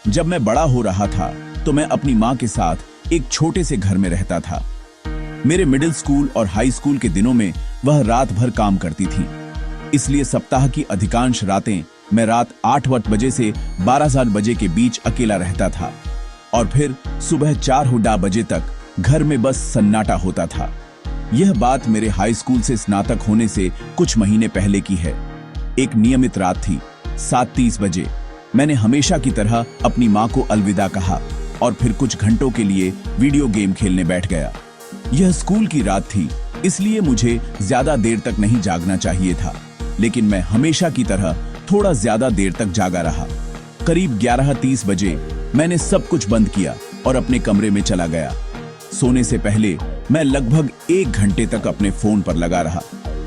जब मैं बड़ा हो रहा था तो मैं अपनी माँ के साथ एक छोटे से घर में रहता था। मेरे मिडिल स्कूल और हाई स्कूल के दिनों में वह रात भर काम करती थी, इसलिए सप्ताह की अधिकांश रातें मैं रात 8 बजे से 12 बजे के बीच अकेला रहता था और फिर सुबह 4 बजे तक घर में बस सन्नाटा होता था। यह बात मेरे हाई स्कूल से स्नातक होने से कुछ महीने पहले की है। एक नियमित रात थी, 7:30 बजे मैंने हमेशा की तरह अपनी माँ को अलविदा कहा और फिर कुछ घंटों के लिए वीडियो गेम खेलने बैठ गया। यह स्कूल की रात थी, इसलिए मुझे ज्यादा देर तक नहीं जागना चाहिए था, लेकिन मैं हमेशा की तरह थोड़ा ज्यादा देर तक जागा रहा। करीब 11:30 बजे मैंने सब कुछ बंद किया और अपने कमरे में चला गया। सोने से पहले मैं लगभग 1 घंटे तक अपने फोन पर लगा रहा।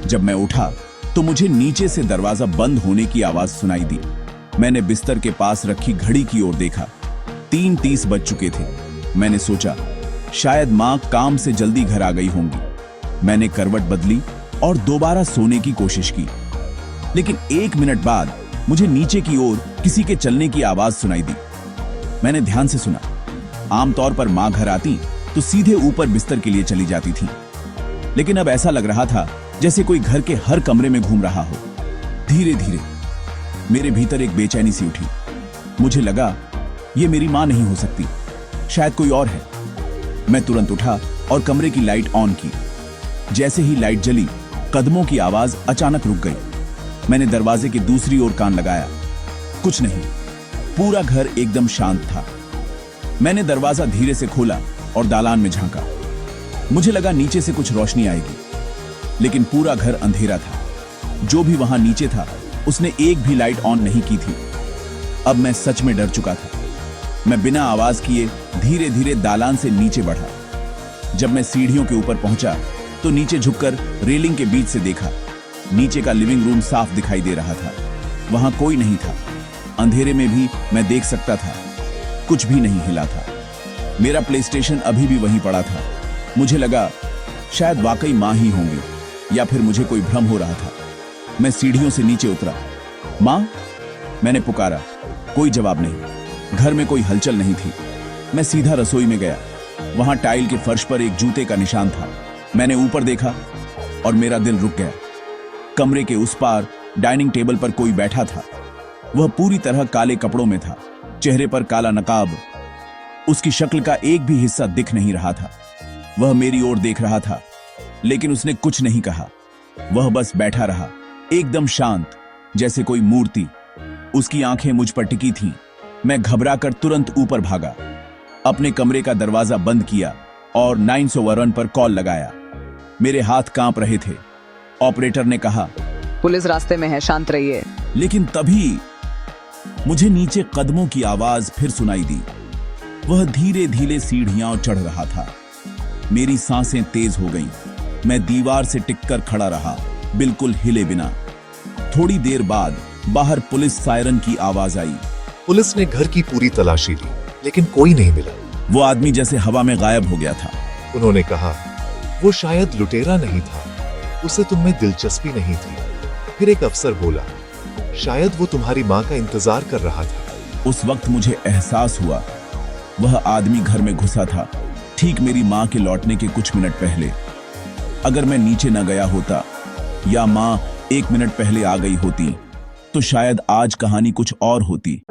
जब मैं उठा तो मुझे नीचे से दरवाजा बंद होने की आवाज सुनाई दी। मैंने बिस्तर के पास रखी घड़ी की ओर देखा। 3:30 बज चुके थे। मैंने सोचा शायद माँ काम से जल्दी घर आ गई होंगी। मैंने करवट बदली और दोबारा सोने की कोशिश की, लेकिन 1 मिनट बाद मुझे नीचे की ओर किसी के चलने की आवाज सुनाई दी। मैंने ध्यान से सुना। आमतौर पर माँ घर आती तो सीधे ऊपर बिस्तर के लिए चली जाती थी, लेकिन अब ऐसा लग रहा था जैसे कोई घर के हर कमरे में घूम रहा हो। धीरे धीरे मेरे भीतर एक बेचैनी सी उठी। मुझे लगा ये मेरी माँ नहीं हो सकती, शायद कोई और है। मैं तुरंत उठा और कमरे की लाइट ऑन की। जैसे ही लाइट जली, कदमों की आवाज अचानक रुक गई। मैंने दरवाजे की दूसरी ओर कान लगाया। कुछ नहीं, पूरा घर एकदम शांत था। मैंने दरवाजा धीरे से खोला और दालान में झांका। मुझे लगा नीचे से कुछ रोशनी आएगी, लेकिन पूरा घर अंधेरा था। जो भी वहां नीचे था उसने एक भी लाइट ऑन नहीं की थी। अब मैं सच में डर चुका था। मैं बिना आवाज किए धीरे धीरे दालान से नीचे बढ़ा। जब मैं सीढ़ियों के ऊपर पहुंचा तो नीचे झुककर रेलिंग के बीच से देखा। नीचे का लिविंग रूम साफ दिखाई दे रहा था। वहां कोई नहीं था। अंधेरे में भी मैं देख सकता था, कुछ भी नहीं हिला था। मेरा प्लेस्टेशन अभी भी वहीं पड़ा था। मुझे लगा शायद वाकई माँ ही होंगी या फिर मुझे कोई भ्रम हो रहा था। मैं सीढ़ियों से नीचे उतरा। माँ, मैंने पुकारा। कोई जवाब नहीं। घर में कोई हलचल नहीं थी। मैं सीधा रसोई में गया। वहां टाइल के फर्श पर एक जूते का निशान था। मैंने ऊपर देखा और मेरा दिल रुक गया। कमरे के उस पार डाइनिंग टेबल पर कोई बैठा था। वह पूरी तरह काले कपड़ों में था, चेहरे पर काला नकाब। उसकी शक्ल का एक भी हिस्सा दिख नहीं रहा था। वह मेरी ओर देख रहा था, लेकिन उसने कुछ नहीं कहा। वह बस बैठा रहा, एकदम शांत, जैसे कोई मूर्ति। उसकी आंखें मुझ पर टिकी थीं। मैं घबराकर तुरंत ऊपर भागा, अपने कमरे का दरवाजा बंद किया और 911 पर कॉल लगाया। मेरे हाथ कांप रहे थे। ऑपरेटर ने कहा, पुलिस रास्ते में है, शांत रहिए। लेकिन तभी मुझे नीचे कदमों की आवाज फिर सुनाई दी। वह धीरे धीरे सीढ़ियां चढ़ रहा था। मेरी सांसें तेज हो गईं। मैं दीवार से टिककर खड़ा रहा, बिल्कुल हिले बिना। थोड़ी देर बाद बाहर पुलिस सायरन की आवाज आई। पुलिस ने घर की पूरी तलाशी ली, लेकिन कोई नहीं मिला। वो आदमी जैसे हवा में गायब हो गया था। उन्होंने कहा, वो शायद लुटेरा नहीं था, उसे तुम में दिलचस्पी नहीं थी। फिर एक अफसर बोला, शायद वो तुम्हारी माँ का इंतजार कर रहा था। उस वक्त मुझे एहसास हुआ वह आदमी घर में घुसा था ठीक मेरी माँ के लौटने के कुछ मिनट पहले। अगर मैं नीचे न गया होता या माँ 1 मिनट पहले आ गई होती तो शायद आज कहानी कुछ और होती।